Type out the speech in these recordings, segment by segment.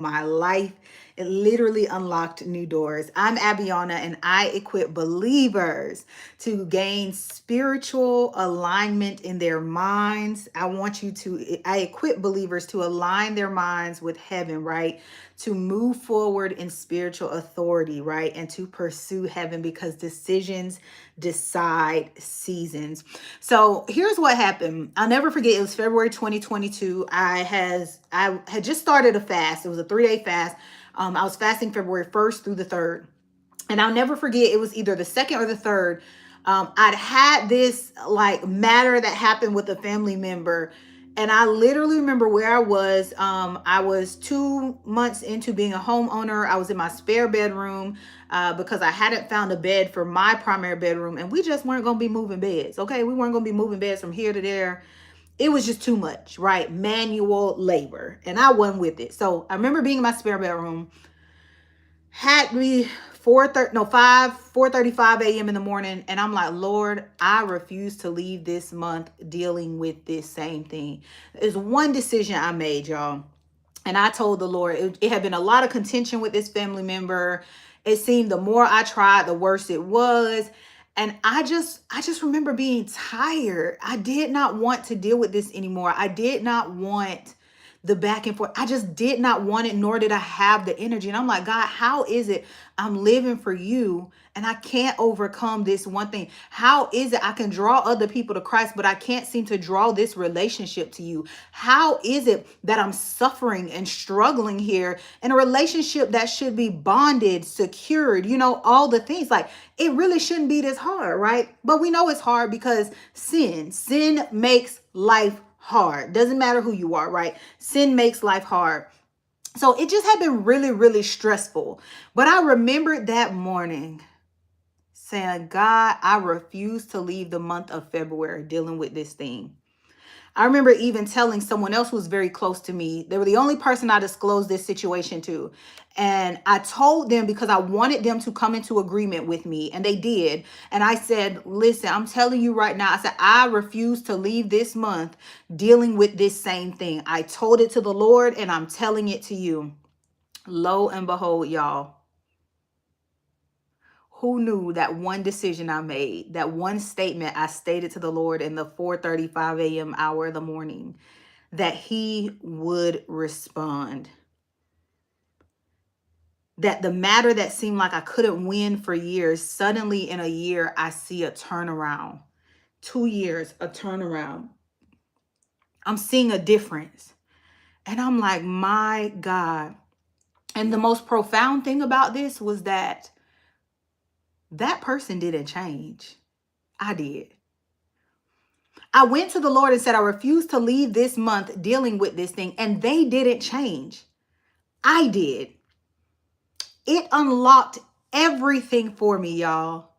my life. It literally unlocked new doors. I'm Abiona, and I equip believers to gain spiritual alignment in their minds. I equip believers to align their minds with heaven, right? To move forward in spiritual authority, right? And to pursue heaven, because decisions decide seasons. So here's what happened. I'll never forget. It was February 2022. I had just started a fast. It was a 3-day fast. I was fasting February 1st through the 3rd. And I'll never forget, it was either the 2nd or the 3rd. I'd had this like matter that happened with a family member. And I literally remember where I was. I was 2 months into being a homeowner. I was in my spare bedroom because I hadn't found a bed for my primary bedroom. And we just weren't going to be moving beds. Okay. We weren't going to be moving beds from here to there. It was just too much, right? Manual labor. And I wasn't with it. So I remember being in my spare bedroom. Had me 4:30, no, 4:35 a.m. in the morning. And I'm like, Lord, I refuse to leave this month dealing with this same thing. There's one decision I made, y'all. And I told the Lord, it had been a lot of contention with this family member. It seemed the more I tried, the worse it was. And I just remember being tired. I did not want to deal with this anymore. I did not want the back and forth. I just did not want it, nor did I have the energy. And I'm like, God, how is it I'm living for you and I can't overcome this one thing? How is it I can draw other people to Christ, but I can't seem to draw this relationship to you? How is it that I'm suffering and struggling here in a relationship that should be bonded, secured, all the things? Like, it really shouldn't be this hard, right? But we know it's hard because sin makes life hard. Doesn't matter who you are, right? Sin makes life hard. So it just had been really, really stressful. But I remembered that morning saying, God, I refuse to leave the month of February dealing with this thing. I remember even telling someone else who was very close to me. They were the only person I disclosed this situation to. And I told them because I wanted them to come into agreement with me, and they did. And I said, listen, I'm telling you right now, I said, I refuse to leave this month dealing with this same thing. I told it to the Lord, and I'm telling it to you. Lo and behold, y'all, who knew that one decision I made, that one statement I stated to the Lord in the 4:35 a.m. hour of the morning, that he would respond? That the matter that seemed like I couldn't win for years, suddenly in a year, I see a turnaround. 2 years, a turnaround. I'm seeing a difference. And I'm like, my God. And the most profound thing about this was that person didn't change. I did. I went to the Lord and said, I refuse to leave this month dealing with this thing. And they didn't change. I did. It unlocked everything for me, y'all.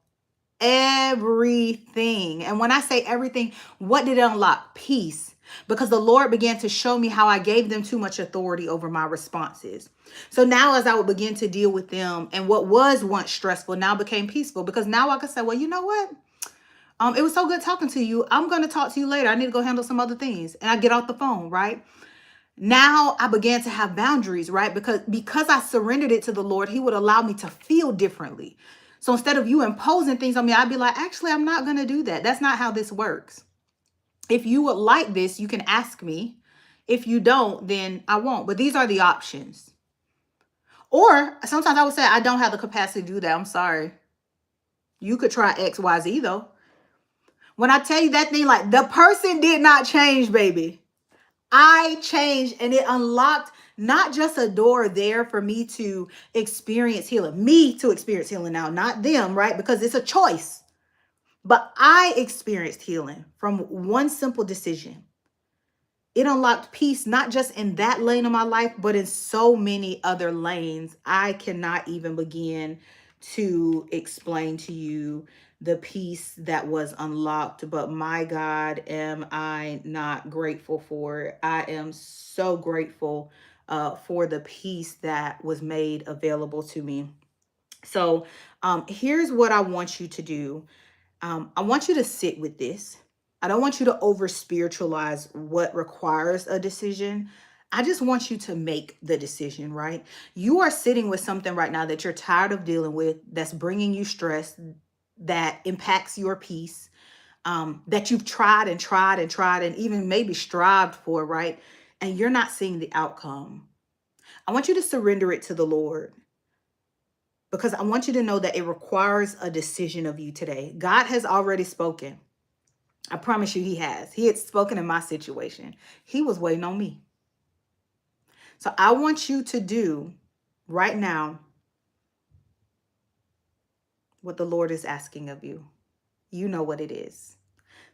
Everything. And when I say everything, what did it unlock? Peace. Because the Lord began to show me how I gave them too much authority over my responses. So now as I would begin to deal with them, and what was once stressful now became peaceful, because now I could say, well, you know what? It was so good talking to you. I'm going to talk to you later. I need to go handle some other things. And I get off the phone, right? Now I began to have boundaries, right? Because I surrendered it to the Lord, he would allow me to feel differently. So instead of you imposing things on me, I'd be like, actually, I'm not going to do that. That's not how this works. If you would like this, you can ask me. If you don't, then I won't. But these are the options. Or sometimes I would say, I don't have the capacity to do that. I'm sorry. You could try X, Y, Z though. When I tell you that thing, like, the person did not change, baby. I changed, and it unlocked not just a door there for me to experience healing, now, not them, right? Because it's a choice. But I experienced healing from one simple decision. It unlocked peace, not just in that lane of my life, but in so many other lanes. I cannot even begin to explain to you the peace that was unlocked. But my God, am I not grateful for it? I am so grateful for the peace that was made available to me. So here's what I want you to do. I want you to sit with this. I don't want you to over spiritualize what requires a decision. I just want you to make the decision, right? You are sitting with something right now that you're tired of dealing with, that's bringing you stress, that impacts your peace, that you've tried and tried and tried and even maybe strived for, right? And you're not seeing the outcome. I want you to surrender it to the Lord, because I want you to know that it requires a decision of you today. God has already spoken. I promise you, He has. He had spoken in my situation. He was waiting on me. So I want you to do right now what the Lord is asking of you. You know what it is.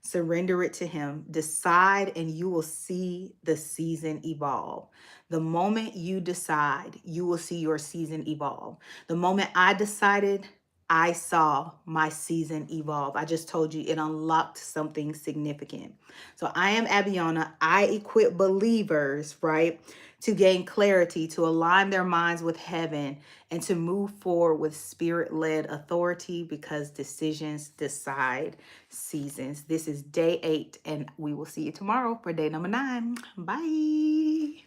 Surrender it to Him. Decide, and you will see the season evolve. The moment you decide, you will see your season evolve. The moment I decided, I saw my season evolve. I just told you it unlocked something significant. So I am Abiona. I equip believers, right, to gain clarity, to align their minds with heaven, and to move forward with spirit-led authority, because decisions decide seasons. This is day 8, and we will see you tomorrow for day number 9. Bye.